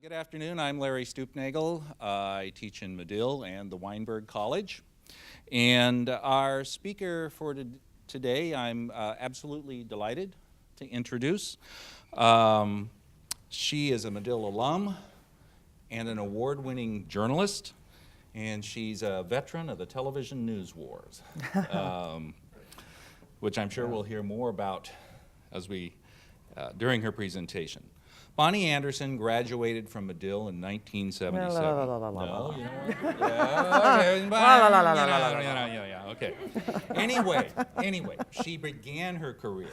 Good afternoon, I'm Larry Stoopnagel. I teach in Medill and the Weinberg College. And our speaker for today, I'm absolutely delighted to introduce. She is a Medill alum and an award-winning journalist, and she's a veteran of the television news wars, which I'm sure we'll hear more about as during her presentation. Bonnie Anderson graduated from Medill in 1977. No, you know, okay. Anyway, she began her career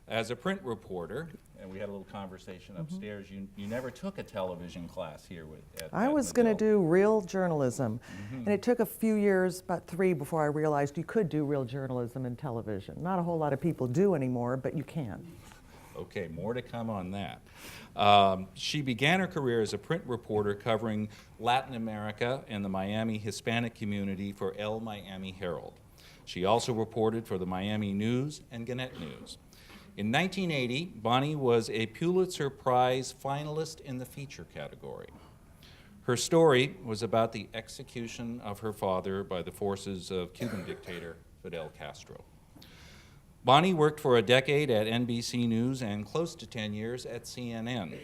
as a print reporter, and we had a little conversation upstairs. You never took a television class here at I was going to do real journalism, and it took a few years, about 3, before I realized you could do real journalism in television. Not a whole lot of people do anymore, but you can. Okay, more to come on that. She began her career as a print reporter covering Latin America and the Miami Hispanic community for El Miami Herald. She also reported for the Miami News and Gannett News. In 1980, Bonnie was a Pulitzer Prize finalist in the feature category. Her story was about the execution of her father by the forces of Cuban dictator Fidel Castro. Bonnie worked for a decade at NBC News and close to 10 years at CNN.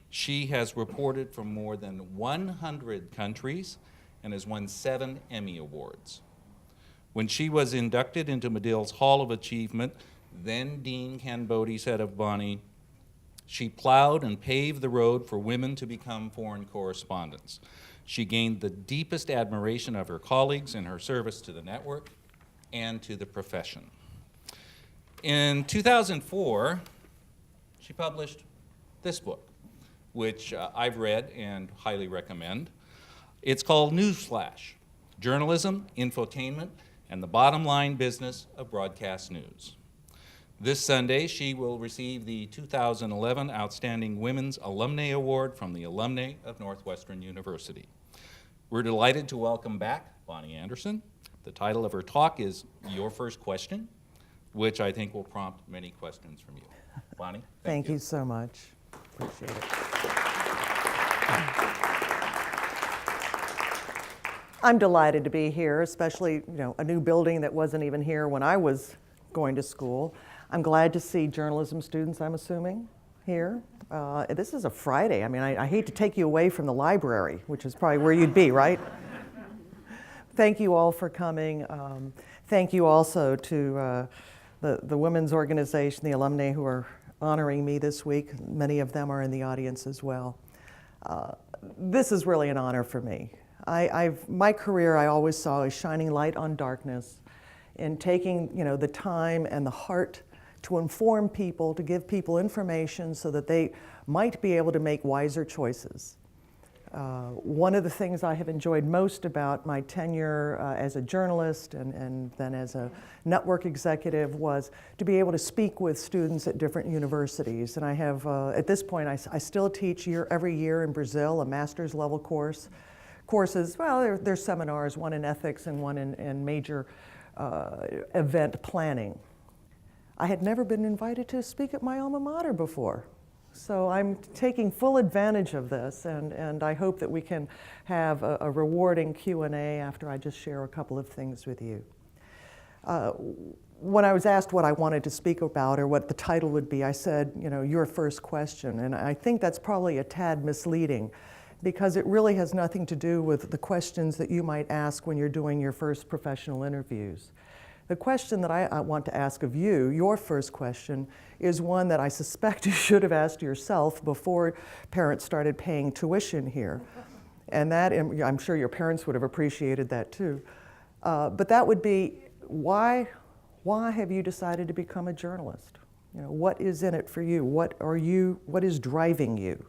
She has reported from more than 100 countries and has won 7 Emmy Awards. When she was inducted into Medill's Hall of Achievement, then Dean Ken Bodie said of Bonnie, "She plowed and paved the road for women to become foreign correspondents. She gained the deepest admiration of her colleagues in her service to the network and to the profession." In 2004, she published this book, which I've read and highly recommend. It's called Newsflash: Journalism, Infotainment, and the Bottom Line Business of Broadcast News. This Sunday, she will receive the 2011 Outstanding Women's Alumnae Award from the alumnae of Northwestern University. We're delighted to welcome back Bonnie Anderson. The title of her talk is Your First Question, which I think will prompt many questions from you. Bonnie, thank you. You so much. Appreciate it. I'm delighted to be here, especially a new building that wasn't even here when I was going to school. I'm glad to see journalism students, I'm assuming, here. This is a Friday. I mean, I hate to take you away from the library, which is probably where you'd be, right? Thank you all for coming. Thank you also to the women's organization, the alumni who are honoring me this week. Many of them are in the audience as well. This is really an honor for me. My career, I always saw as shining light on darkness and taking the time and the heart to inform people, to give people information so that they might be able to make wiser choices. One of the things I have enjoyed most about my tenure as a journalist and then as a network executive was to be able to speak with students at different universities. And I have, at this point, I still teach every year in Brazil a master's level courses. Well, there's seminars, one in ethics and one in major event planning. I had never been invited to speak at my alma mater before. So I'm taking full advantage of this, and I hope that we can have a rewarding Q&A after I just share a couple of things with you. When I was asked what I wanted to speak about or what the title would be, I said, your first question, and I think that's probably a tad misleading because it really has nothing to do with the questions that you might ask when you're doing your first professional interviews. The question that I want to ask of you, your first question, is one that I suspect you should have asked yourself before parents started paying tuition here. And that, I'm sure your parents would have appreciated that too. But that would be, why have you decided to become a journalist? What is in it for you? What is driving you?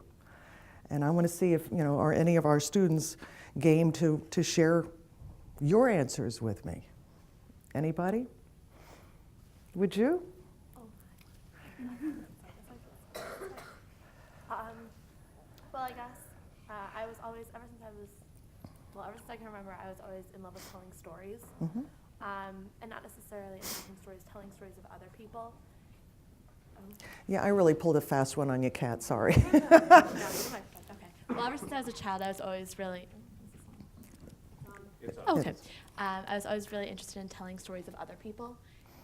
And I want to see if, are any of our students game to share your answers with me. Anybody? Would you? Well, I guess I was always, ever since I can remember, I was always in love with telling stories. And not necessarily telling stories, telling stories of other people. Yeah, I really pulled a fast one on you, Kat, sorry. No, you're my friend. Okay. Well, ever since I was a child, I was always really. It's Oh, okay. I was always really interested in telling stories of other people,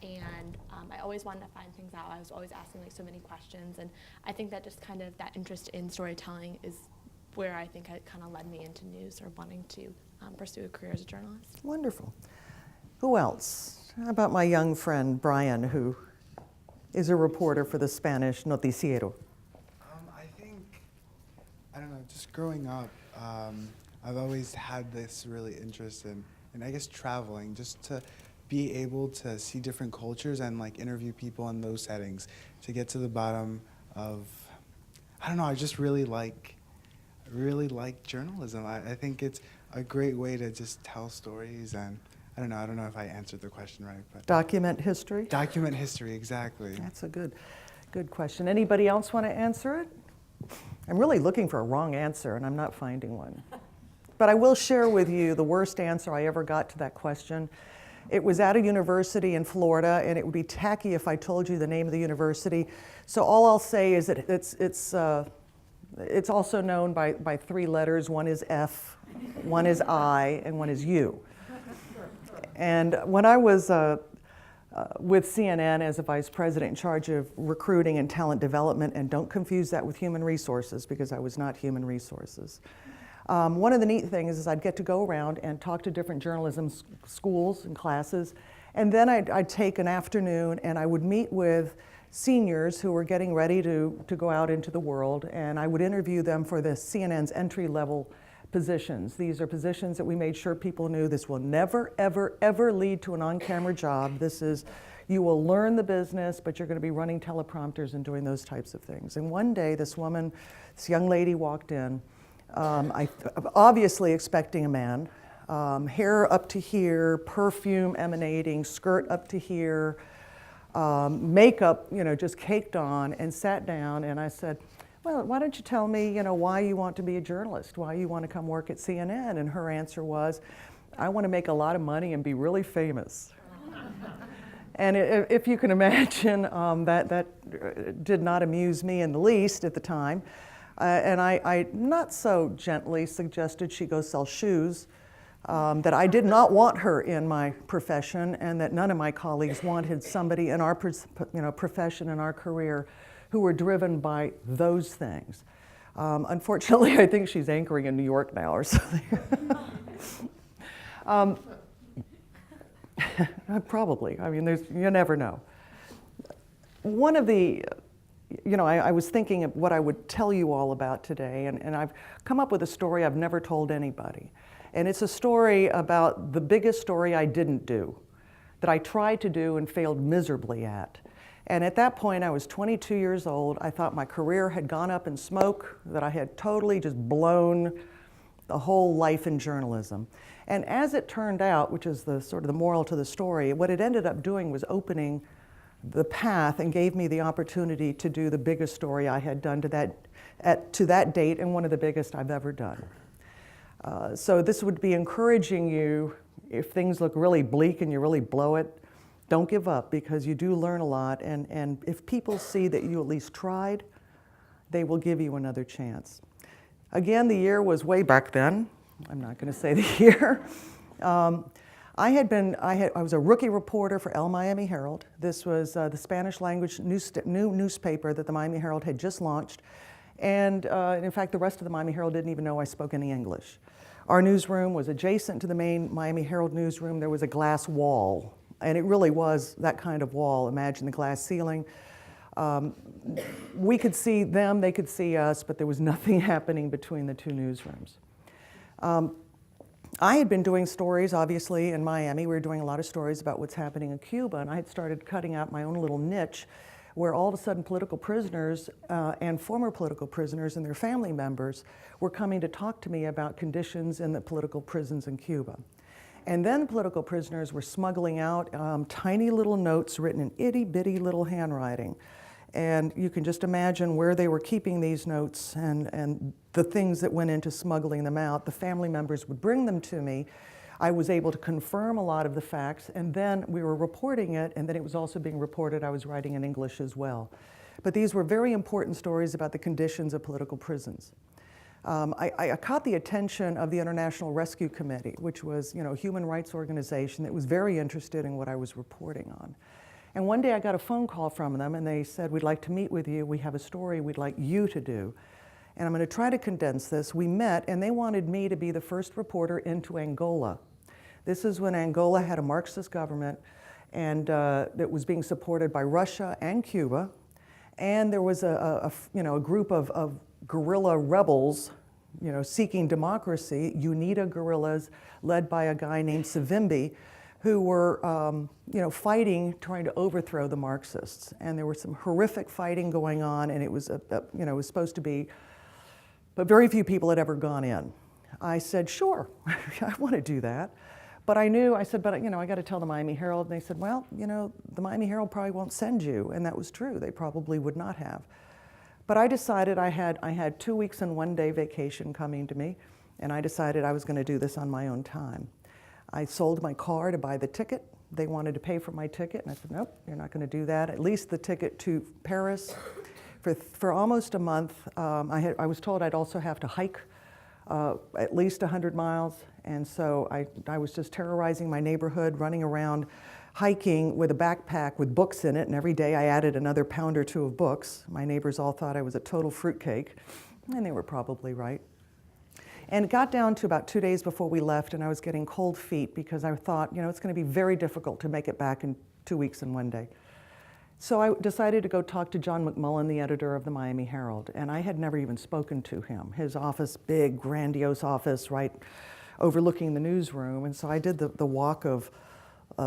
and I always wanted to find things out. I was always asking like so many questions, and I think that just kind of that interest in storytelling is where I think it kind of led me into news or wanting to pursue a career as a journalist. Wonderful. Who else? How about my young friend Brian, who is a reporter for the Spanish Noticiero? I don't know, just growing up, I've always had this really interest in I guess traveling, just to be able to see different cultures and like interview people in those settings to get to the bottom of, I don't know, I just really like journalism. I think it's a great way to just tell stories, and I don't know if I answered the question right, but Document history? document history, exactly. That's a good question. Anybody else want to answer it? I'm really looking for a wrong answer, and I'm not finding one. But I will share with you the worst answer I ever got to that question. It was at a university in Florida, and it would be tacky if I told you the name of the university. So all I'll say is that it's also known by three letters. One is F, one is I, and one is U. And when I was with CNN as a vice president in charge of recruiting and talent development, and don't confuse that with human resources, because I was not human resources. One of the neat things is I'd get to go around and talk to different journalism schools and classes, and then I'd take an afternoon and I would meet with seniors who were getting ready to go out into the world, and I would interview them for the CNN's entry-level positions. These are positions that we made sure people knew this will never, ever, ever lead to an on-camera job. This is, you will learn the business, but you're going to be running teleprompters and doing those types of things. And one day, this young lady walked in, obviously expecting a man, hair up to here, perfume emanating, skirt up to here, makeup, just caked on, and sat down, and I said, well, why don't you tell me, why you want to be a journalist, why you want to come work at CNN? And her answer was, I want to make a lot of money and be really famous. And if you can imagine, that did not amuse me in the least at the time. And I not so gently suggested she go sell shoes, that I did not want her in my profession, and that none of my colleagues wanted somebody in our profession, in our career, who were driven by those things. Unfortunately, I think she's anchoring in New York now or something. Probably. I mean, you never know. One of the, I was thinking of what I would tell you all about today, and I've come up with a story I've never told anybody. And it's a story about the biggest story I didn't do, that I tried to do and failed miserably at. And at that point, I was 22 years old. I thought my career had gone up in smoke, that I had totally just blown the whole life in journalism. And as it turned out, which is the sort of the moral to the story, what it ended up doing was opening the path and gave me the opportunity to do the biggest story I had done to that date, and one of the biggest I've ever done. So this would be encouraging you, if things look really bleak and you really blow it, don't give up, because you do learn a lot, and if people see that you at least tried, they will give you another chance. Again, the year was way back then. I'm not going to say the year. I was a rookie reporter for El Miami Herald. This was the Spanish language new newspaper that the Miami Herald had just launched, and in fact, the rest of the Miami Herald didn't even know I spoke any English. Our newsroom was adjacent to the main Miami Herald newsroom. There was a glass wall. And it really was that kind of wall. Imagine the glass ceiling. We could see them, they could see us, but there was nothing happening between the two newsrooms. I had been doing stories, obviously, in Miami. We were doing a lot of stories about what's happening in Cuba, and I had started cutting out my own little niche where all of a sudden political prisoners and former political prisoners and their family members were coming to talk to me about conditions in the political prisons in Cuba. And then political prisoners were smuggling out tiny little notes written in itty-bitty little handwriting. And you can just imagine where they were keeping these notes and the things that went into smuggling them out. The family members would bring them to me. I was able to confirm a lot of the facts, and then we were reporting it, and then it was also being reported. I was writing in English as well. But these were very important stories about the conditions of political prisons. I caught the attention of the International Rescue Committee, which was, a human rights organization that was very interested in what I was reporting on. And one day I got a phone call from them, and they said, "We'd like to meet with you. We have a story we'd like you to do." And I'm going to try to condense this. We met, and they wanted me to be the first reporter into Angola. This is when Angola had a Marxist government, and that was being supported by Russia and Cuba. And there was a group of guerrilla rebels, seeking democracy, UNITA guerrillas, led by a guy named Savimbi, who were, fighting, trying to overthrow the Marxists. And there was some horrific fighting going on, and it was, it was supposed to be, but very few people had ever gone in. I said, sure, I want to do that. But I said, but I got to tell the Miami Herald. And they said, well, the Miami Herald probably won't send you. And that was true. They probably would not have. But I decided I had 2 weeks and 1 day vacation coming to me, and I decided I was going to do this on my own time. I sold my car to buy the ticket. They wanted to pay for my ticket, and I said, nope, you're not going to do that. At least the ticket to Paris. For almost a month, I was told I'd also have to hike at least 100 miles, and so I was just terrorizing my neighborhood, running around, hiking with a backpack with books in it, and every day I added another pound or two of books. My neighbors all thought I was a total fruitcake, and they were probably right. And it got down to about 2 days before we left, and I was getting cold feet because I thought, it's going to be very difficult to make it back in 2 weeks and 1 day. So I decided to go talk to John McMullen, the editor of the Miami Herald, and I had never even spoken to him. His office, big, grandiose office, right overlooking the newsroom, and so I did the walk of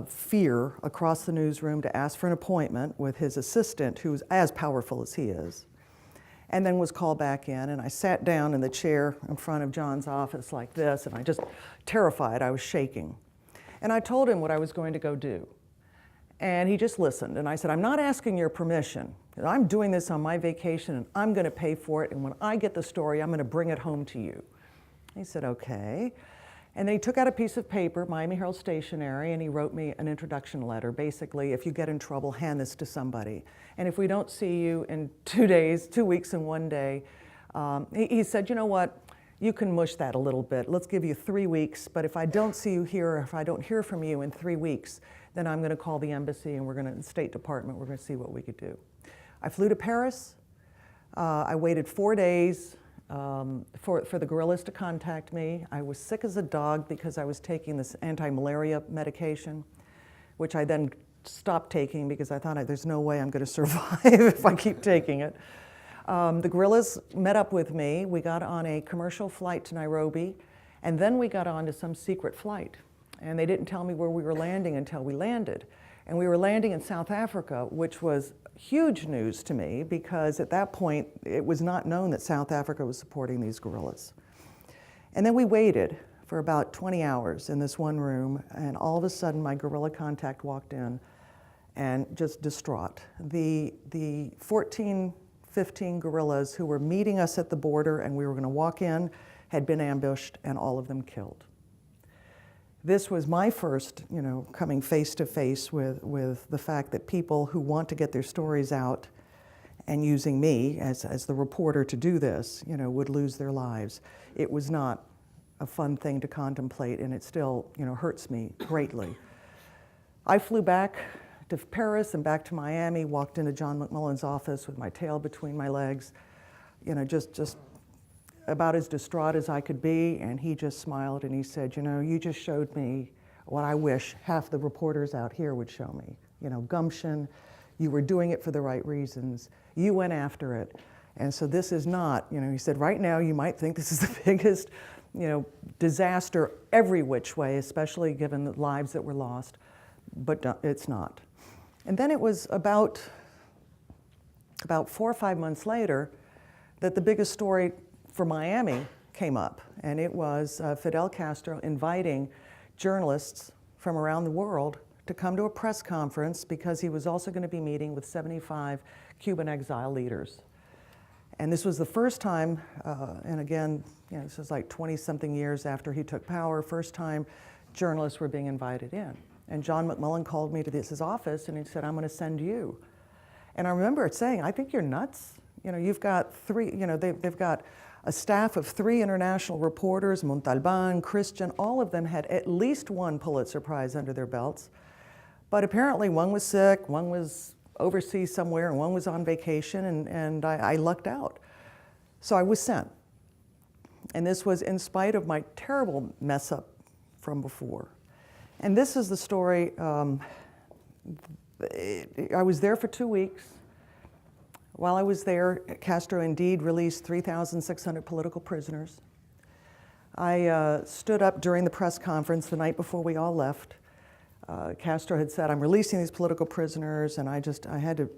fear across the newsroom to ask for an appointment with his assistant, who's as powerful as he is, and then was called back in, and I sat down in the chair in front of John's office like this, and I just terrified, I was shaking. And I told him what I was going to go do. And he just listened, and I said, I'm not asking your permission. I'm doing this on my vacation, and I'm going to pay for it, and when I get the story, I'm going to bring it home to you. He said, okay. And then he took out a piece of paper, Miami Herald stationery, and he wrote me an introduction letter. Basically, if you get in trouble, hand this to somebody. And if we don't see you in 2 days, 2 weeks and 1 day, he said, you know what? You can mush that a little bit. Let's give you 3 weeks, but if I don't see you here, or if I don't hear from you in 3 weeks, then I'm going to call the embassy and the State Department, we're going to see what we could do. I flew to Paris. I waited 4 days for the guerrillas to contact me. I was sick as a dog because I was taking this anti-malaria medication, which I then stopped taking because I thought there's no way I'm going to survive if I keep taking it. The guerrillas met up with me. We got on a commercial flight to Nairobi, and then we got on to some secret flight. And they didn't tell me where we were landing until we landed. And we were landing in South Africa, which was huge news to me because at that point, it was not known that South Africa was supporting these guerrillas. And then we waited for about 20 hours in this one room, and all of a sudden my guerrilla contact walked in and just distraught. The 14, 15 guerrillas who were meeting us at the border and we were going to walk in had been ambushed and all of them killed. This was my first, coming face to face with the fact that people who want to get their stories out and using me as the reporter to do this, would lose their lives. It was not a fun thing to contemplate, and it still, hurts me greatly. I flew back to Paris and back to Miami, walked into John McMullen's office with my tail between my legs, just about as distraught as I could be, and he just smiled and he said, you just showed me what I wish half the reporters out here would show me. Gumption, you were doing it for the right reasons, you went after it. And so this is not, he said, right now you might think this is the biggest, disaster every which way, especially given the lives that were lost, but it's not. And then it was about 4 or 5 months later that the biggest story for Miami came up, and it was Fidel Castro inviting journalists from around the world to come to a press conference because he was also going to be meeting with 75 Cuban exile leaders. And this was the first time, and again, this was like 20-something years after he took power, first time journalists were being invited in. And John McMullen called me to his office and he said, I'm going to send you. And I remember saying, I think you're nuts. You've got they've got a staff of 3 international reporters, Montalban, Christian, all of them had at least one Pulitzer Prize under their belts. But apparently one was sick, one was overseas somewhere, and one was on vacation, and I lucked out. So I was sent. And this was in spite of my terrible mess up from before. And this is the story. I was there for 2 weeks. While I was there, Castro indeed released 3,600 political prisoners. I stood up during the press conference the night before we all left. Castro had said, I'm releasing these political prisoners, and I had to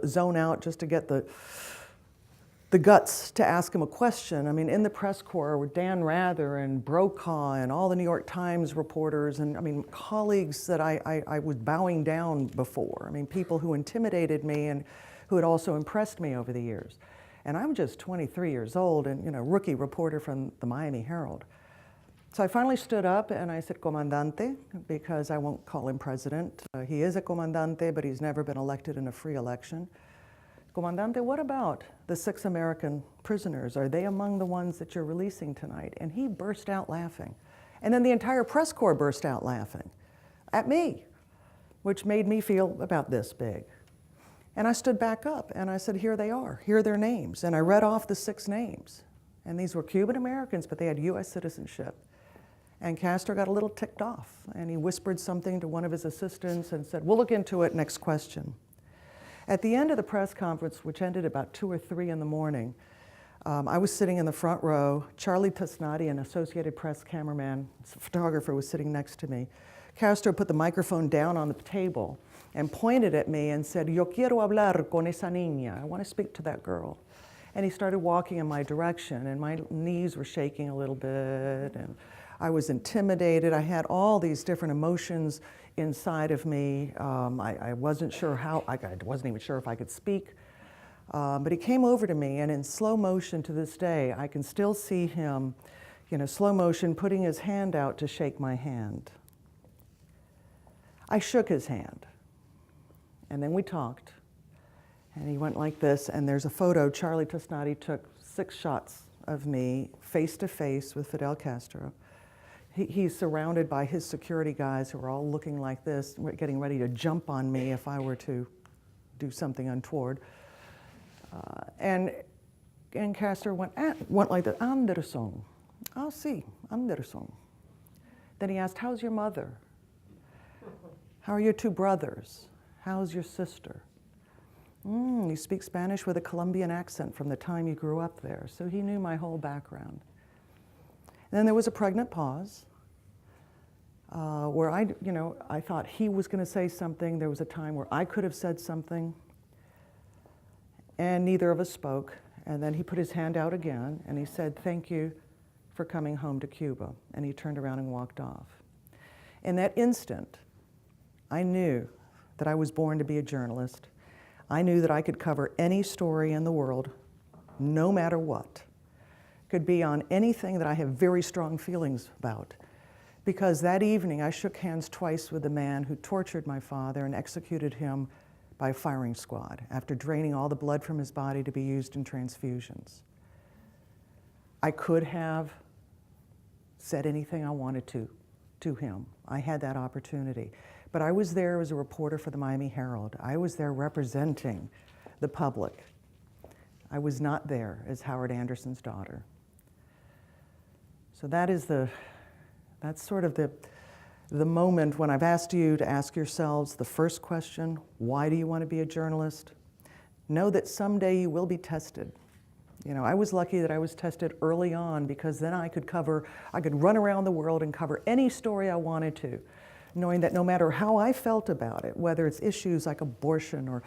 zone out just to get the guts to ask him a question. I mean, in the press corps were Dan Rather and Brokaw and all the New York Times reporters, and I mean, colleagues that I was bowing down before. I mean, people who intimidated me and who had also impressed me over the years. And I'm just 23 years old and, rookie reporter from the Miami Herald. So I finally stood up and I said, Comandante, because I won't call him president. He is a comandante, but he's never been elected in a free election. Comandante, what about the 6 American prisoners? Are they among the ones that you're releasing tonight? And he burst out laughing. And then the entire press corps burst out laughing at me, which made me feel about this big. And I stood back up and I said, here they are, here are their names. And I read off the 6 names. And these were Cuban Americans, but they had US citizenship. And Castro got a little ticked off and he whispered something to one of his assistants and said, we'll look into it, next question. At the end of the press conference, which ended about 2 or 3 in the morning, I was sitting in the front row. Charlie Tasnadi, an Associated Press cameraman, photographer, was sitting next to me. Castro put the microphone down on the table and pointed at me and said, Yo quiero hablar con esa niña. I want to speak to that girl. And he started walking in my direction, and my knees were shaking a little bit, and I was intimidated. I had all these different emotions inside of me. I wasn't sure how, I wasn't even sure if I could speak. But he came over to me, and in slow motion to this day, I can still see him, slow motion, putting his hand out to shake my hand. I shook his hand. And then we talked, and he went like this, and there's a photo. Charlie Tasnadi took 6 shots of me face to face with Fidel Castro. He's surrounded by his security guys who are all looking like this, getting ready to jump on me if I were to do something untoward. And Castro went like that, Anderson. Oh, sí, Anderson. Then he asked, how's your mother? How are your 2 brothers? How's your sister? You speak Spanish with a Colombian accent from the time you grew up there. So he knew my whole background. And then there was a pregnant pause where I thought he was going to say something. There was a time where I could have said something, and neither of us spoke. And then he put his hand out again, and he said, thank you for coming home to Cuba. And he turned around and walked off. In that instant, I knew that I was born to be a journalist. I knew that I could cover any story in the world, no matter what. Could be on anything that I have very strong feelings about. Because that evening I shook hands twice with the man who tortured my father and executed him by a firing squad after draining all the blood from his body to be used in transfusions. I could have said anything I wanted to him. I had that opportunity. But I was there as a reporter for the Miami Herald. I was there representing the public. I was not there as Howard Anderson's daughter. So that's sort of the moment when I've asked you to ask yourselves the first question, why do you want to be a journalist? Know that someday you will be tested. I was lucky that I was tested early on, because then I could run around the world and cover any story I wanted to, knowing that no matter how I felt about it, whether it's issues like abortion or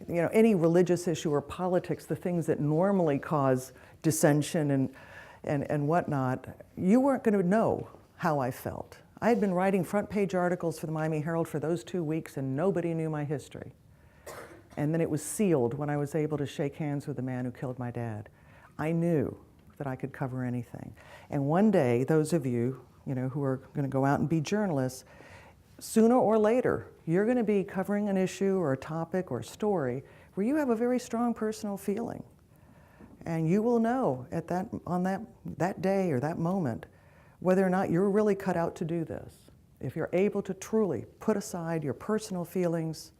any religious issue or politics, the things that normally cause dissension and whatnot, you weren't going to know how I felt. I had been writing front page articles for the Miami Herald for those 2 weeks, and nobody knew my history. And then it was sealed when I was able to shake hands with the man who killed my dad. I knew that I could cover anything. And one day, those of you, who are going to go out and be journalists, sooner or later, you're going to be covering an issue or a topic or a story where you have a very strong personal feeling. And you will know on that day or that moment whether or not you're really cut out to do this. If you're able to truly put aside your personal feelings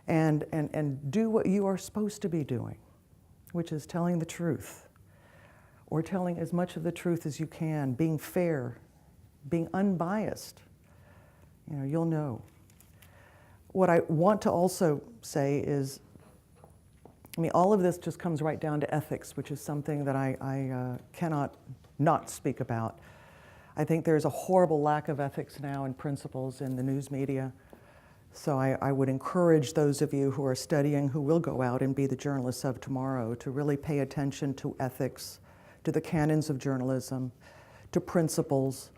and do what you are supposed to be doing, which is telling the truth, or telling as much of the truth as you can, being fair, being unbiased, you'll know. What I want to also say is, all of this just comes right down to ethics, which is something that I cannot not speak about. I think there's a horrible lack of ethics now and principles in the news media. So I would encourage those of you who are studying, who will go out and be the journalists of tomorrow, to really pay attention to ethics, to the canons of journalism, to principles.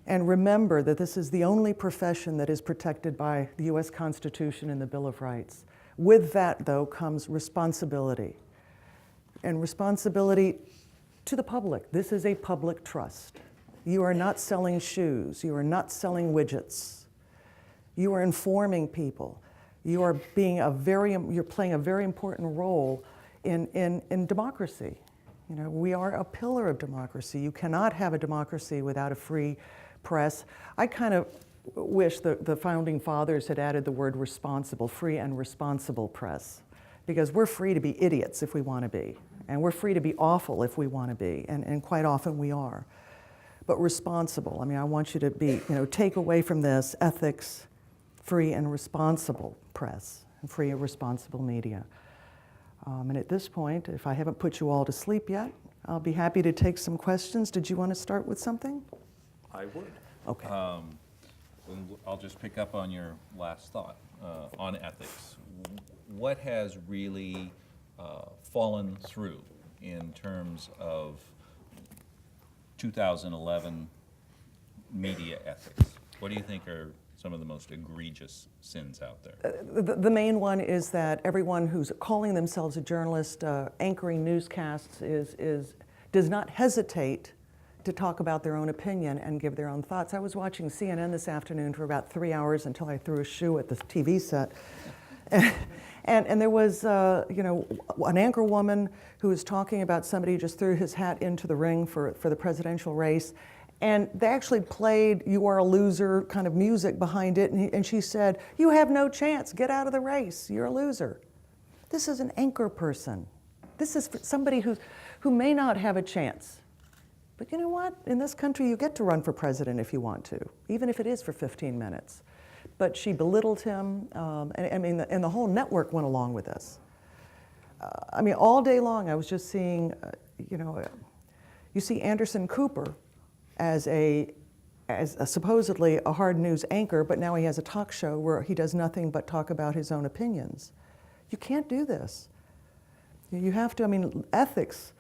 And remember that this is the only profession that is protected by the U.S. Constitution and the Bill of Rights. With that, though, comes responsibility. And responsibility to the public. This is a public trust. You are not selling shoes. You are not selling widgets. You are informing people. You are you're playing a very important role in democracy. We are a pillar of democracy. You cannot have a democracy without a free press. I kind of wish the founding fathers had added the word responsible, free and responsible press, because we're free to be idiots if we want to be, and we're free to be awful if we want to be, and quite often we are. But responsible, I want you to be, take away from this ethics, free and responsible press, and free and responsible media. And at this point, if I haven't put you all to sleep yet, I'll be happy to take some questions. Did you want to start with something? I would. Okay. I'll just pick up on your last thought on ethics. What has really fallen through in terms of 2011 media ethics? What do you think are some of the most egregious sins out there? The main one is that everyone who's calling themselves a journalist, anchoring newscasts, does not hesitate to talk about their own opinion and give their own thoughts. I was watching CNN this afternoon for about 3 hours until I threw a shoe at the TV set. And there was, an anchor woman who was talking about somebody who just threw his hat into the ring for the presidential race. And they actually played "You Are a Loser" kind of music behind it. And she said, "You have no chance. Get out of the race. You're a loser." This is an anchor person. This is somebody who may not have a chance. But you know what? In this country, you get to run for president if you want to, even if it is for 15 minutes. But she belittled him, and the whole network went along with this. All day long, I was just seeing, you see Anderson Cooper as a supposedly a hard news anchor, but now he has a talk show where he does nothing but talk about his own opinions. You can't do this. You have to, ethics.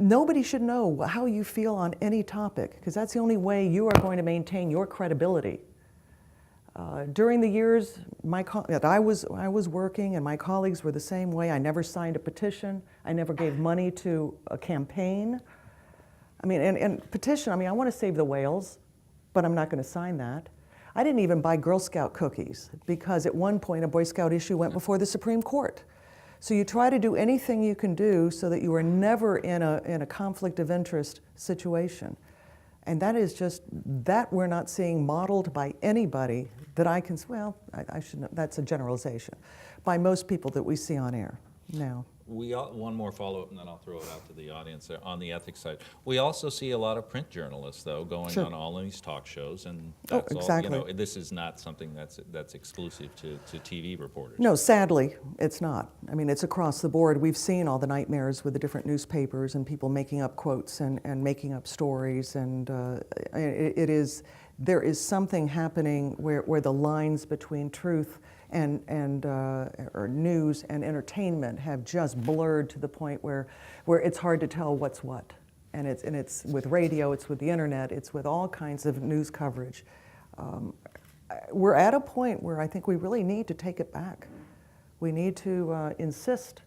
Nobody should know how you feel on any topic, because that's the only way you are going to maintain your credibility. During the years that I was working, and my colleagues were the same way, I never signed a petition. I never gave money to a campaign. And petition, I want to save the whales, but I'm not going to sign that. I didn't even buy Girl Scout cookies, because at one point a Boy Scout issue went before the Supreme Court. So you try to do anything you can do so that you are never in a conflict of interest situation. And that is just, that we're not seeing modeled by anybody that I can, I shouldn't, that's a generalization, by most people that we see on air now. One more follow-up, and then I'll throw it out to the audience there on the ethics side. We also see a lot of print journalists, though, going Sure. on all these talk shows, and that's exactly. all. This is not something that's exclusive to TV reporters. No, sadly, it's not. It's across the board. We've seen all the nightmares with the different newspapers and people making up quotes and making up stories, and there is something happening where the lines between truth or news and entertainment have just blurred to the point where it's hard to tell what's what. And it's with radio, it's with the internet, it's with all kinds of news coverage. We're at a point where I think we really need to take it back. We need to insist.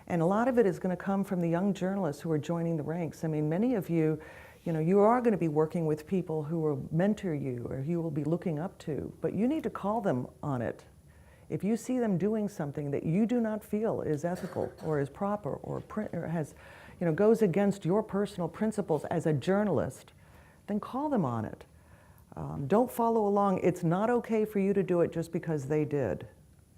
And a lot of it is going to come from the young journalists who are joining the ranks. Many of you, you are going to be working with people who will mentor you or you will be looking up to, but you need to call them on it. If you see them doing something that you do not feel is ethical or is proper or has, goes against your personal principles as a journalist, then call them on it. Don't follow along. It's not okay for you to do it just because they did.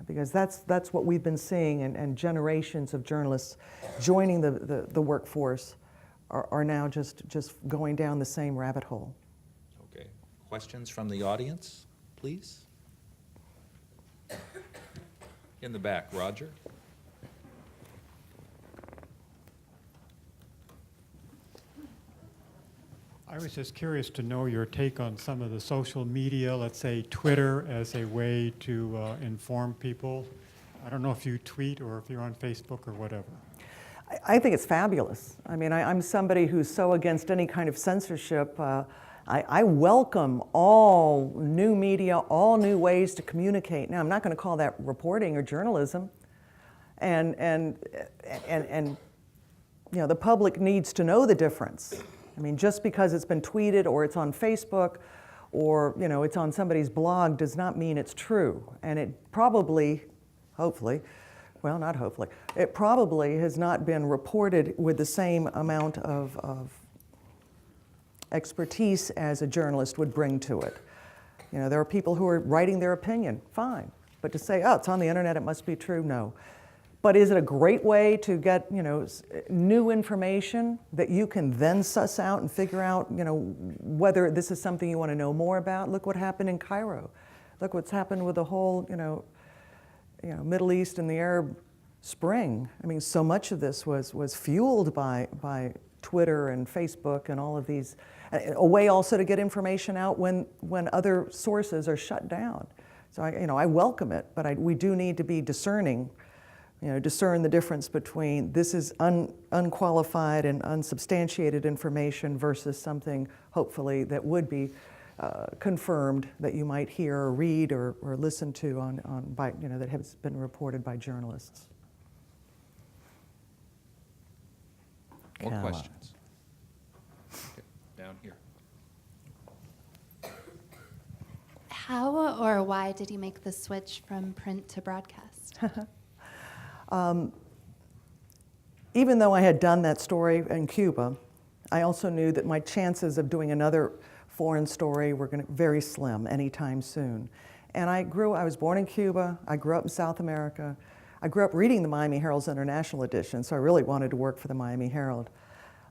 Because that's what we've been seeing, and generations of journalists joining the workforce are now just going down the same rabbit hole. Okay. Questions from the audience, please? In the back, Roger. I was just curious to know your take on some of the social media, let's say Twitter, as a way to inform people. I don't know if you tweet or if you're on Facebook or whatever. I think it's fabulous. I mean, I'm somebody who's so against any kind of censorship. I welcome all new media, all new ways to communicate. Now, I'm not going to call that reporting or journalism, and the public needs to know the difference. I mean, just because it's been tweeted or it's on Facebook or it's on somebody's blog does not mean it's true. And it probably, hopefully, well, not hopefully, it probably has not been reported with the same amount of expertise as a journalist would bring to it. There are people who are writing their opinion, fine. But to say, oh, it's on the internet, it must be true, no. But is it a great way to get, new information that you can then suss out and figure out, whether this is something you want to know more about? Look what happened in Cairo. Look what's happened with the whole, Middle East and the Arab Spring. I mean, so much of this was fueled by Twitter and Facebook and all of these. A way also to get information out when other sources are shut down. So I welcome it, but we do need to be discerning. Discern the difference between this is unqualified and unsubstantiated information versus something, hopefully, that would be confirmed that you might hear or read or listen to that has been reported by journalists. More Kala. questions? Okay, down here. How or why did you make the switch from print to broadcast? Even though I had done that story in Cuba, I also knew that my chances of doing another foreign story were very slim anytime soon. And I was born in Cuba, I grew up in South America, I grew up reading the Miami Herald's International Edition, so I really wanted to work for the Miami Herald.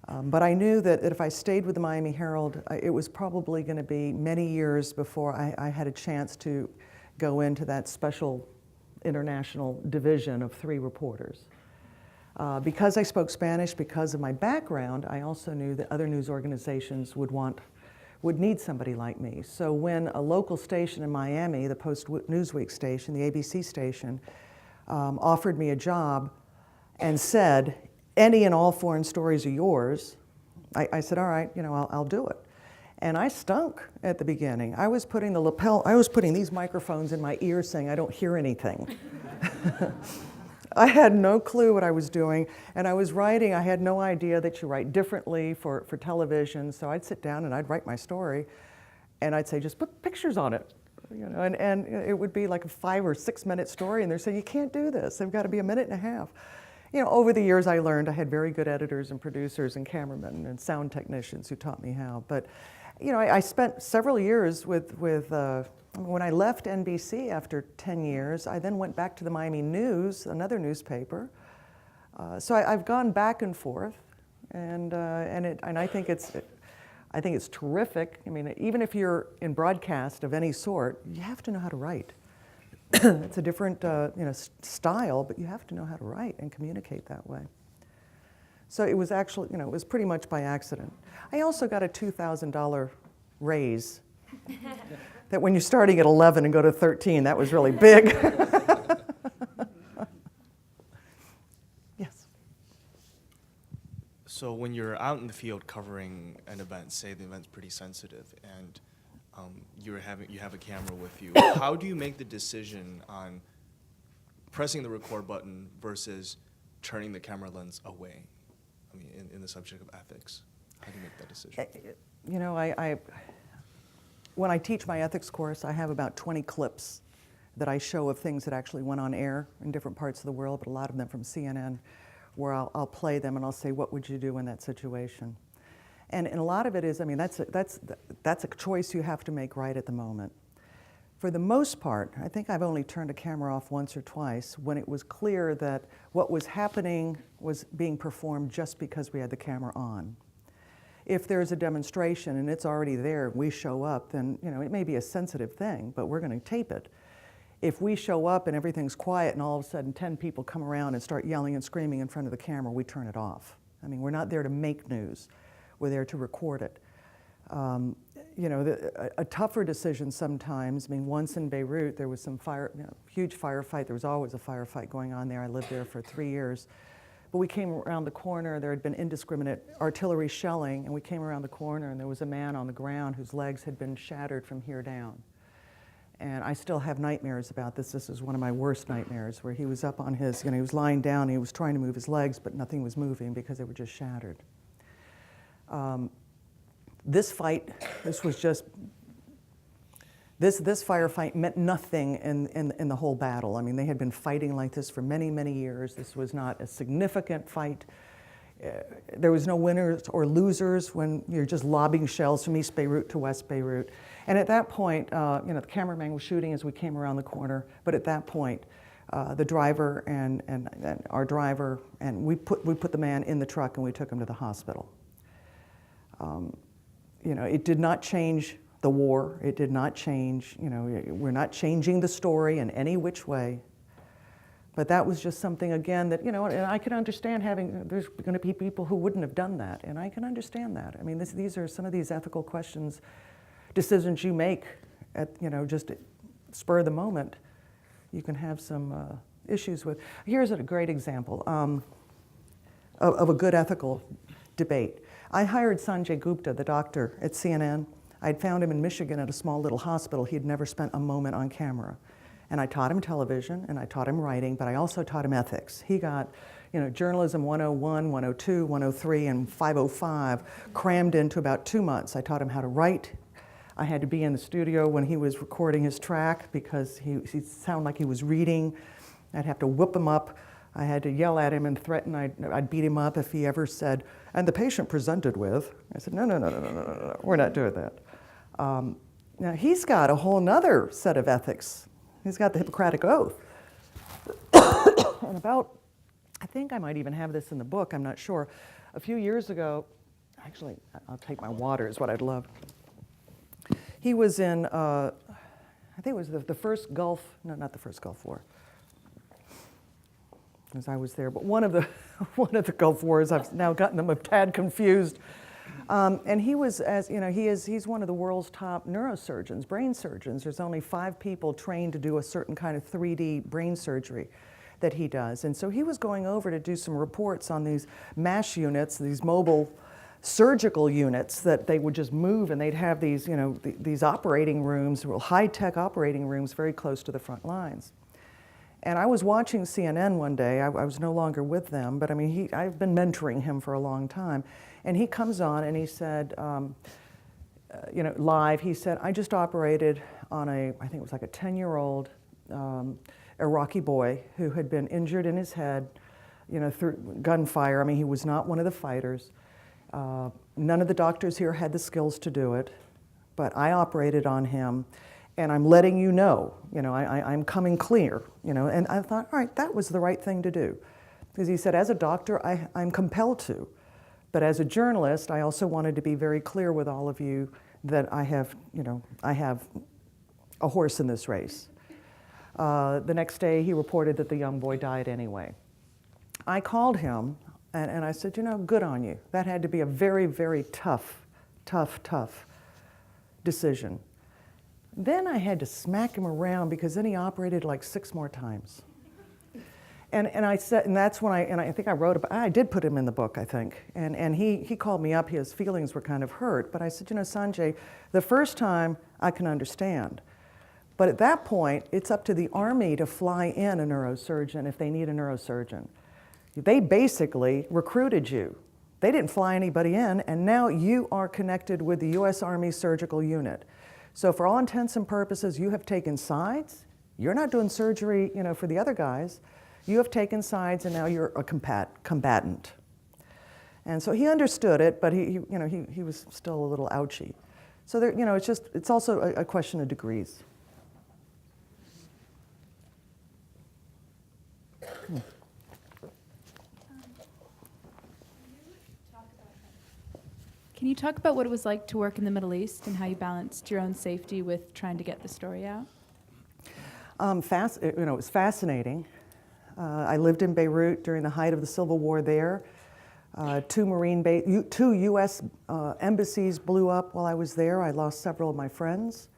But I knew that if I stayed with the Miami Herald, it was probably going to be many years before I had a chance to go into that special international division of 3 reporters. Because I spoke Spanish, because of my background, I also knew that other news organizations would need somebody like me. So when a local station in Miami, the Post-Newsweek station, the ABC station, offered me a job and said, any and all foreign stories are yours, I said, all right, I'll do it. And I stunk at the beginning. I was putting these microphones in my ears saying, I don't hear anything. I had no clue what I was doing, and I was writing. I had no idea that you write differently for television, so I'd sit down and I'd write my story, and I'd say, just put pictures on it. And it would be like a 5 or 6 minute story, and they're saying, you can't do this. They've got to be 1.5 minutes. Over the years I learned I had very good editors and producers and cameramen and sound technicians who taught me how. But I spent several years when I left NBC after 10 years, I then went back to the Miami News, another newspaper. So I've gone back and forth, and I think it's terrific. I mean, even if you're in broadcast of any sort, you have to know how to write. It's a different style, but you have to know how to write and communicate that way. So it was actually, it was pretty much by accident. I also got a $2,000 raise. That when you're starting at 11 and go to 13, that was really big. Yes. So when you're out in the field covering an event, say the event's pretty sensitive, and you have a camera with you, how do you make the decision on pressing the record button versus turning the camera lens away? I mean, in the subject of ethics, how do you make that decision? When I teach my ethics course, I have about 20 clips that I show of things that actually went on air in different parts of the world, but a lot of them from CNN, where I'll play them and I'll say, what would you do in that situation? And a lot of it is, I mean, that's a choice you have to make right at the moment. For the most part, I think I've only turned a camera off once or twice when it was clear that what was happening was being performed just because we had the camera on. If there's a demonstration and it's already there, we show up, then it may be a sensitive thing, but we're going to tape it. If we show up and everything's quiet and all of a sudden 10 people come around and start yelling and screaming in front of the camera, we turn it off. I mean, we're not there to make news. We're there to record it. A tougher decision sometimes, I mean, once in Beirut, there was some huge firefight. There was always a firefight going on there. I lived there for 3 years. But we came around the corner, there had been indiscriminate artillery shelling, and we came around the corner and there was a man on the ground whose legs had been shattered from here down. And I still have nightmares about this. This is one of my worst nightmares, where he was up on his, he was lying down, and he was trying to move his legs, but nothing was moving because they were just shattered. This fight, this firefight meant nothing in the whole battle. I mean, they had been fighting like this for many, many years. This was not a significant fight. There was no winners or losers when you're just lobbing shells from East Beirut to West Beirut. And at that point, the cameraman was shooting as we came around the corner, but at that point, the driver and our driver, and we put the man in the truck and we took him to the hospital. It did not change the war. It did not change, we're not changing the story in any which way. But that was just something, again, that, and I can understand there's going to be people who wouldn't have done that, and I can understand that. I mean, these are some of these ethical questions, decisions you make at, just at spur of the moment, you can have some issues with. Here's a great example of a good ethical debate. I hired Sanjay Gupta, the doctor at CNN. I'd found him in Michigan at a small little hospital. He'd never spent a moment on camera. And I taught him television, and I taught him writing, but I also taught him ethics. He got, journalism 101, 102, 103, and 505 crammed into about 2 months. I taught him how to write. I had to be in the studio when he was recording his track because he sounded like he was reading. I'd have to whip him up. I had to yell at him and threaten I'd beat him up if he ever said, and the patient presented with. I said, no, we're not doing that. Now, he's got a whole nother set of ethics. He's got the Hippocratic Oath. And I think I might even have this in the book, I'm not sure. A few years ago, actually, I'll take my water is what I'd love. He was in, I think it was the first Gulf, no, not the first Gulf War, because I was there, but one of the Gulf Wars. I've now gotten them a tad confused. And he was, he's one of the world's top neurosurgeons, brain surgeons. There's only 5 people trained to do a certain kind of 3D brain surgery that he does. And so he was going over to do some reports on these MASH units, these mobile surgical units that they would just move, and they'd have these, these operating rooms, real high-tech operating rooms very close to the front lines. And I was watching CNN one day. I was no longer with them, but I mean, I've been mentoring him for a long time. And he comes on and he said, live, he said, I just operated on I think it was like a 10-year-old Iraqi boy who had been injured in his head, through gunfire. I mean, he was not one of the fighters. None of the doctors here had the skills to do it, but I operated on him. And I'm letting you know, I'm coming clear, And I thought, all right, that was the right thing to do. Because he said, as a doctor, I'm compelled to. But as a journalist, I also wanted to be very clear with all of you that I have a horse in this race. The next day, he reported that the young boy died anyway. I called him, and I said, good on you. That had to be a very, very tough decision. Then I had to smack him around because then he operated like 6 more times. And I said, and that's when I think I wrote about, I did put him in the book, I think. And he called me up, his feelings were kind of hurt. But I said, Sanjay, the first time I can understand. But at that point, it's up to the Army to fly in a neurosurgeon if they need a neurosurgeon. They basically recruited you. They didn't fly anybody in, and now you are connected with the U.S. Army Surgical Unit. So for all intents and purposes, you have taken sides, You're not doing surgery, for the other guys. You have taken sides, and now you're a combatant. And so he understood it, but he was still a little ouchy. So there, it's also a question of degrees. Can you talk about what it was like to work in the Middle East and how you balanced your own safety with trying to get the story out? It was fascinating. I lived in Beirut during the height of the Civil War there. Two U.S. Embassies blew up while I was there. I lost several of my friends.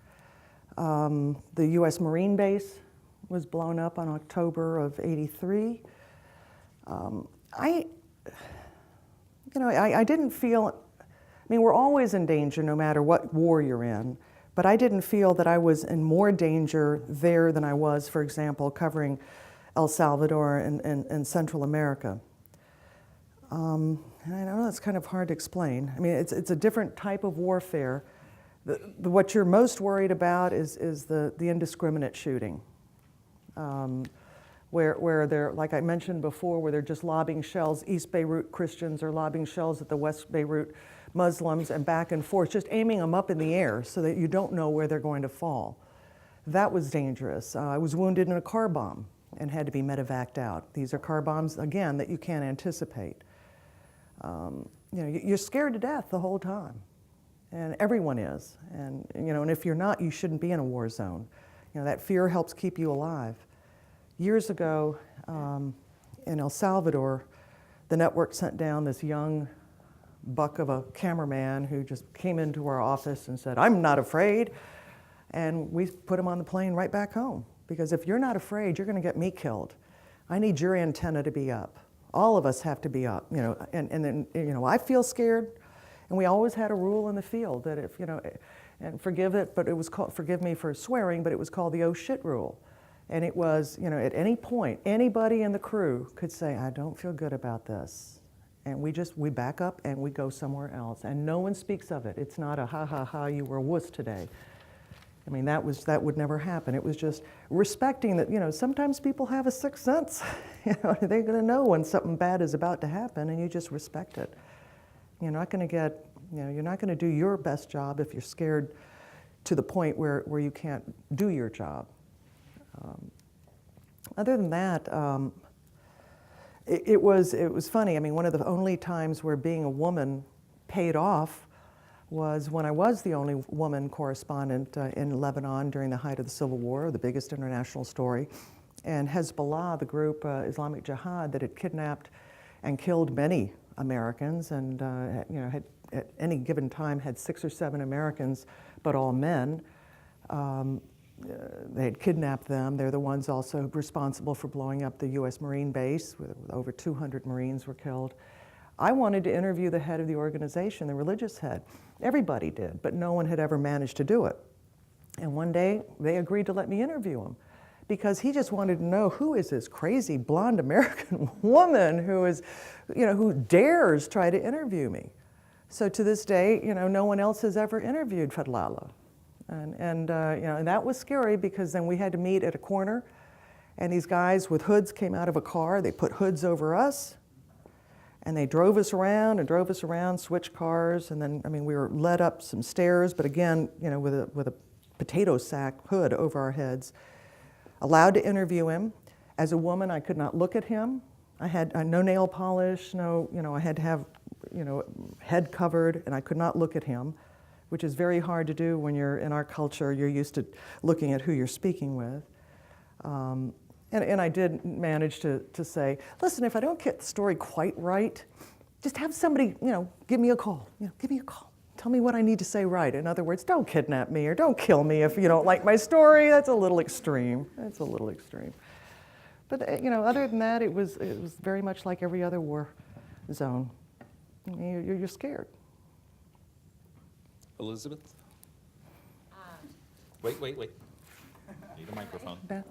The U.S. Marine base was blown up on October of '83. I didn't feel, we're always in danger no matter what war you're in, but I didn't feel that I was in more danger there than I was, for example, covering El Salvador and Central America. And I know that's kind of hard to explain. It's a different type of warfare. What you're most worried about is the indiscriminate shooting, where they're, like I mentioned before, where they're just lobbing shells. East Beirut Christians are lobbing shells at the West Beirut Muslims and back and forth, just aiming them up in the air so that you don't know where they're going to fall. That was dangerous. I was wounded in a car bomb and had to be medevaced out. These are car bombs, again, that you can't anticipate. You're scared to death the whole time, and everyone is. And if you're not, you shouldn't be in a war zone. That fear helps keep you alive. Years ago, in El Salvador, the network sent down this young buck of a cameraman who just came into our office and said, "I'm not afraid," and we put him on the plane right back home. Because if you're not afraid, you're going to get me killed. I need your antenna to be up. All of us have to be up, and then, I feel scared, and we always had a rule in the field that if, and forgive me for swearing, but it was called the oh shit rule. And it was, at any point, anybody in the crew could say, "I don't feel good about this." And we back up and we go somewhere else. And no one speaks of it. It's not a ha ha ha, you were a wuss today. That would never happen. It was just respecting that, sometimes people have a sixth sense. They're going to know when something bad is about to happen, and you just respect it. You're not going to do your best job if you're scared to the point where you can't do your job. Other than that, it was funny. One of the only times where being a woman paid off was when I was the only woman correspondent in Lebanon during the height of the Civil War, the biggest international story. And Hezbollah, the group Islamic Jihad that had kidnapped and killed many Americans, and had at any given time had 6 or 7 Americans, but all men. They had kidnapped them. They're the ones also responsible for blowing up the U.S. Marine base, where over 200 Marines were killed. I wanted to interview the head of the organization, the religious head. Everybody did, but no one had ever managed to do it. And one day, they agreed to let me interview him because he just wanted to know, who is this crazy blonde American woman who dares try to interview me? So to this day, no one else has ever interviewed Fadlala. And that was scary because then we had to meet at a corner, and these guys with hoods came out of a car. They put hoods over us, and they drove us around, switched cars, and then, we were led up some stairs, but again, with a potato sack hood over our heads, allowed to interview him. As a woman, I could not look at him. I had no nail polish, I had to have, head covered, and I could not look at him, which is very hard to do when you're in our culture. You're used to looking at who you're speaking with. And I did manage to say, listen, if I don't get the story quite right, just have somebody, give me a call. Give me a call. Tell me what I need to say right. In other words, don't kidnap me or don't kill me if you don't like my story. That's a little extreme. But other than that, it was very much like every other war zone. You're scared. Elizabeth? Wait. Need a microphone. Beth?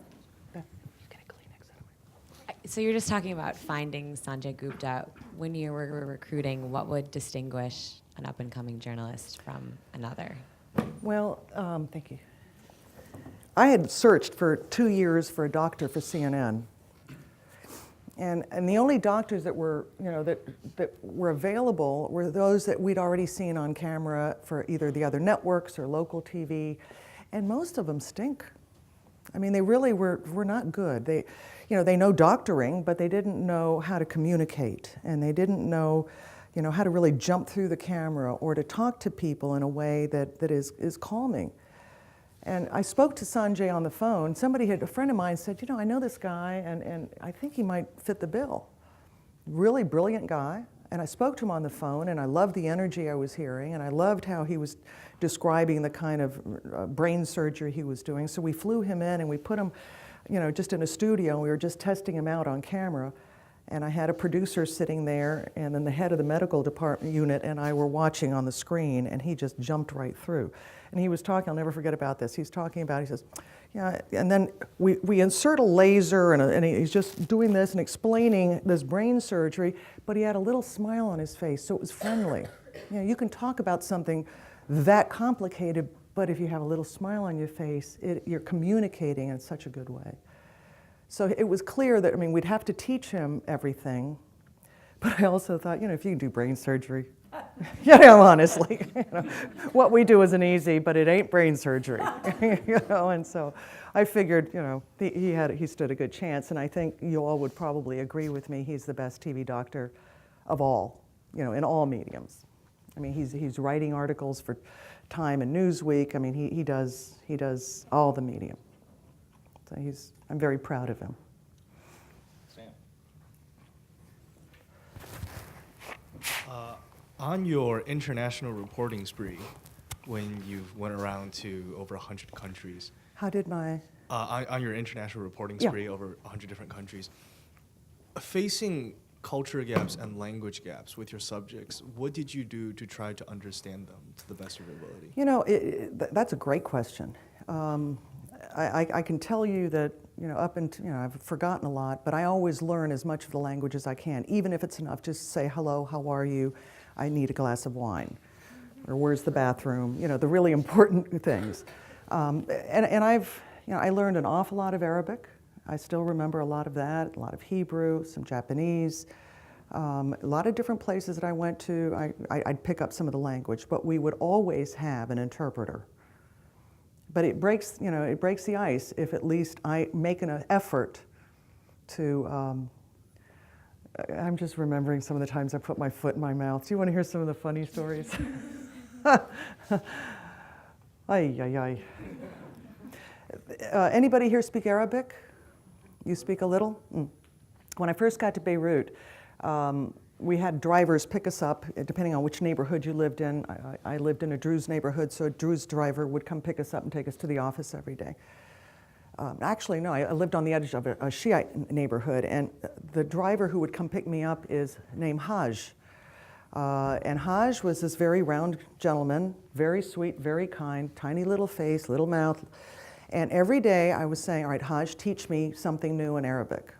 So you're just talking about finding Sanjay Gupta. When you were recruiting, what would distinguish an up-and-coming journalist from another? Well, thank you. I had searched for 2 years for a doctor for CNN. And the only doctors that were, that were available were those that we'd already seen on camera for either the other networks or local TV, and most of them stink. I mean, they really were not good. They know doctoring, but they didn't know how to communicate, and they didn't know, how to really jump through the camera or to talk to people in a way that is calming. And I spoke to Sanjay on the phone. A friend of mine said, I know this guy, and I think he might fit the bill. Really brilliant guy. And I spoke to him on the phone, and I loved the energy I was hearing, and I loved how he was describing the kind of brain surgery he was doing. So we flew him in, and we put him, just in a studio, and we were just testing him out on camera. And I had a producer sitting there, and then the head of the medical department unit and I were watching on the screen, and he just jumped right through. And he was talking, I'll never forget about this, he says, yeah, and then we insert a laser, and he's just doing this and explaining this brain surgery, but he had a little smile on his face, so it was friendly. You can talk about something that complicated, but if you have a little smile on your face, you're communicating in such a good way. So it was clear that, we'd have to teach him everything, but I also thought, if you can do brain surgery, honestly, what we do isn't easy, but it ain't brain surgery, and so I figured, he stood a good chance, and I think you all would probably agree with me, he's the best TV doctor of all, in all mediums. He's writing articles for Time and Newsweek. He does all the medium. So I'm very proud of him. Sam. On your international reporting spree, when you went around to over 100 countries. How did my? On your international reporting spree over 100 different countries, facing culture gaps and language gaps with your subjects, what did you do to try to understand them to the best of your ability? That's a great question. I can tell you that, I've forgotten a lot, but I always learn as much of the language as I can, even if it's enough just to say, hello, how are you? I need a glass of wine. Or where's the bathroom? The really important things. And I learned an awful lot of Arabic. I still remember a lot of that, a lot of Hebrew, some Japanese. A lot of different places that I went to, I'd pick up some of the language, but we would always have an interpreter. But it breaks the ice if at least I make an effort to, I'm just remembering some of the times I put my foot in my mouth. Do you want to hear some of the funny stories? Anybody here speak Arabic? You speak a little? When I first got to Beirut, we had drivers pick us up, depending on which neighborhood you lived in. I lived in a Druze neighborhood, so a Druze driver would come pick us up and take us to the office every day. Actually, no, I lived on the edge of a Shiite neighborhood, and the driver who would come pick me up is named Haj. And Haj was this very round gentleman, very sweet, very kind, tiny little face, little mouth. And every day I was saying, all right, Haj, teach me something new in Arabic.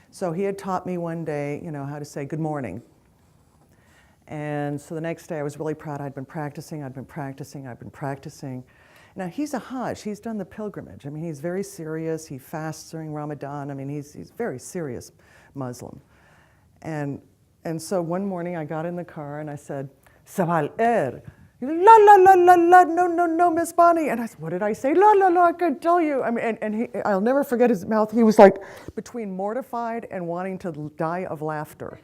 So he had taught me one day, how to say good morning. And so the next day I was really proud. I'd been practicing. Now he's a Hajj. He's done the pilgrimage. He's very serious. He fasts during Ramadan. He's very serious Muslim. And so one morning I got in the car and I said, Sabal er. La la la la la, no, Miss Bonnie. And I said, what did I say? La la la, I can't tell you. I'll never forget his mouth. He was like between mortified and wanting to die of laughter.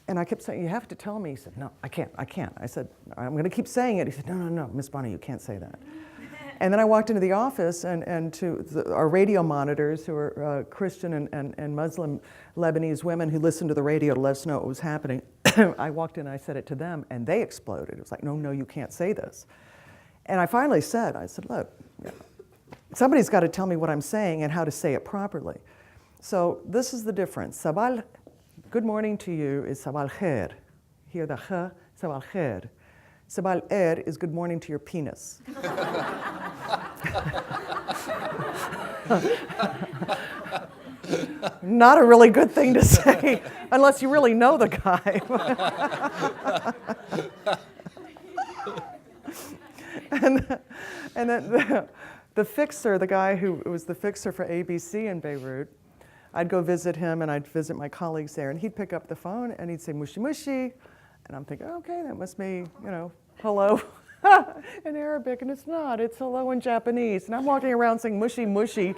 And I kept saying, you have to tell me. He said, no, I can't. I said, I'm going to keep saying it. He said, no, Miss Bonnie, you can't say that. And then I walked into the office and to our radio monitors, who are Christian and Muslim Lebanese women who listened to the radio to let us know what was happening. I walked in and I said it to them, and they exploded. It was like, no, you can't say this. And I finally said, look, somebody's got to tell me what I'm saying and how to say it properly. So this is the difference. Sabal, good morning to you, is sabal khair. Here the kha, sabal khair. Sabal er is good morning to your penis. Not a really good thing to say unless you really know the guy. and then the fixer, the guy who was the fixer for ABC in Beirut, I'd go visit him and I'd visit my colleagues there, and he'd pick up the phone and he'd say, "Mushi mushi," and I'm thinking, okay, that must be, hello in Arabic, and it's not, it's hello in Japanese, and I'm walking around saying "mushi mushi,"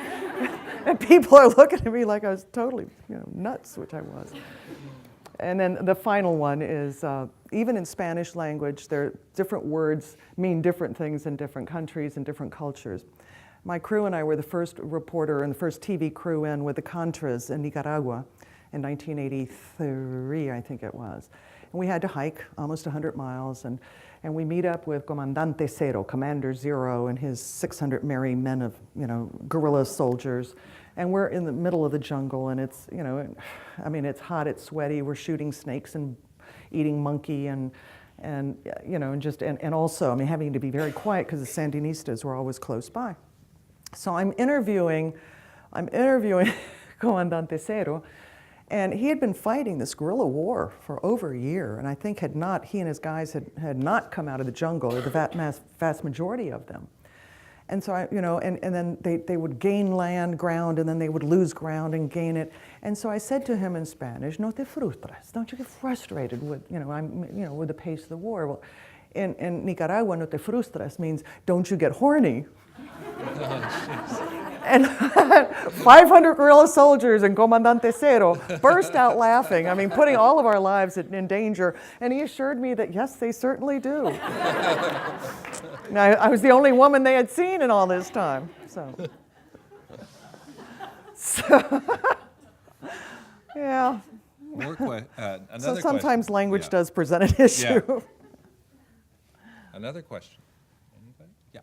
and people are looking at me like I was totally, nuts, which I was. And then the final one is, even in Spanish language, different words mean different things in different countries and different cultures. My crew and I were the first reporter and the first TV crew in with the Contras in Nicaragua in 1983, I think it was. And we had to hike almost 100 miles, and we meet up with Comandante Cero, Commander Zero, and his 600 merry men of, guerrilla soldiers. And we're in the middle of the jungle, and it's, it's hot, it's sweaty. We're shooting snakes and eating monkey, and also, having to be very quiet because the Sandinistas were always close by. So I'm interviewing Comandante Cero, and he had been fighting this guerrilla war for over a year, and I think he and his guys had not come out of the jungle, or the vast majority of them. And so and then they would gain ground, and then they would lose ground and gain it. And so I said to him in Spanish, "No te frustres, don't you get frustrated with, with the pace of the war." Well, in Nicaragua, "No te frustres" means don't you get horny. And 500 guerrilla soldiers and Comandante Cero burst out laughing, putting all of our lives in danger. And he assured me that, yes, they certainly do. Now, I was the only woman they had seen in all this time. So yeah. Another So sometimes question. language does present an issue. Yeah. Another question. Anybody? Yeah.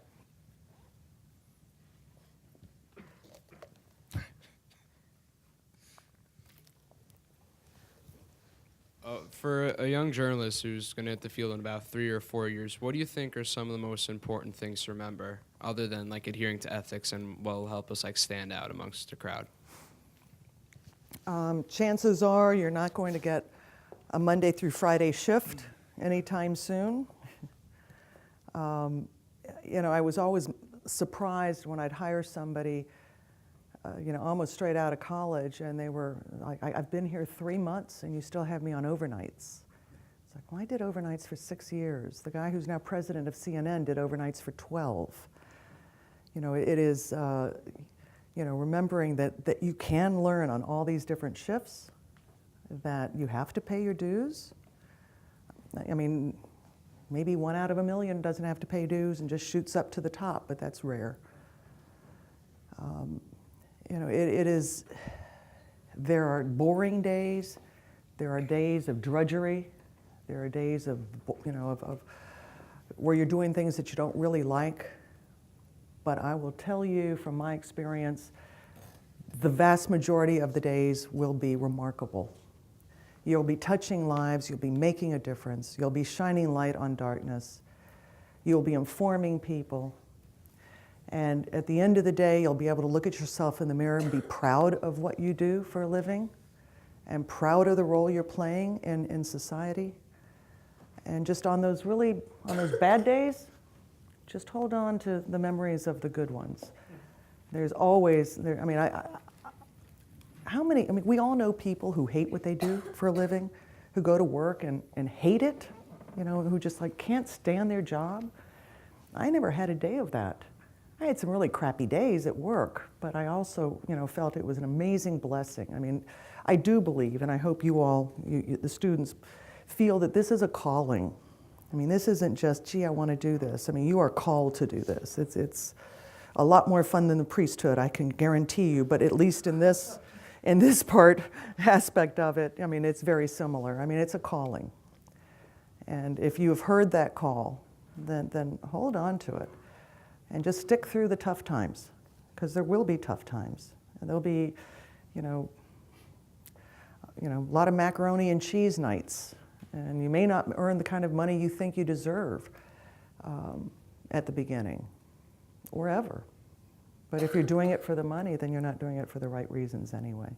For a young journalist who's going to hit the field in about 3 or 4 years, what do you think are some of the most important things to remember, other than adhering to ethics and what will help us stand out amongst the crowd? Chances are you're not going to get a Monday through Friday shift anytime soon. I was always surprised when I'd hire somebody, almost straight out of college, and they were like, "I've been here 3 months and you still have me on overnights." It's like, well, I did overnights for 6 years. The guy who's now president of CNN did overnights for 12. It is, remembering that you can learn on all these different shifts, that you have to pay your dues. Maybe 1 out of a million doesn't have to pay dues and just shoots up to the top, but that's rare. There are boring days, there are days of drudgery, there are days of where you're doing things that you don't really like. But I will tell you from my experience, the vast majority of the days will be remarkable. You'll be touching lives, you'll be making a difference, you'll be shining light on darkness, you'll be informing people. And at the end of the day, you'll be able to look at yourself in the mirror and be proud of what you do for a living, and proud of the role you're playing in society. And just on those bad days, just hold on to the memories of the good ones. There's always, we all know people who hate what they do for a living, who go to work and hate it, who just can't stand their job. I never had a day of that. I had some really crappy days at work, but I also, felt it was an amazing blessing. I do believe, and I hope you all, the students, feel that this is a calling. This isn't just, gee, I want to do this. You are called to do this. It's a lot more fun than the priesthood, I can guarantee you, but at least in this aspect of it, it's very similar. It's a calling. And if you have heard that call, then hold on to it. And just stick through the tough times, because there will be tough times. And there'll be, a lot of macaroni and cheese nights. And you may not earn the kind of money you think you deserve at the beginning, or ever. But if you're doing it for the money, then you're not doing it for the right reasons anyway.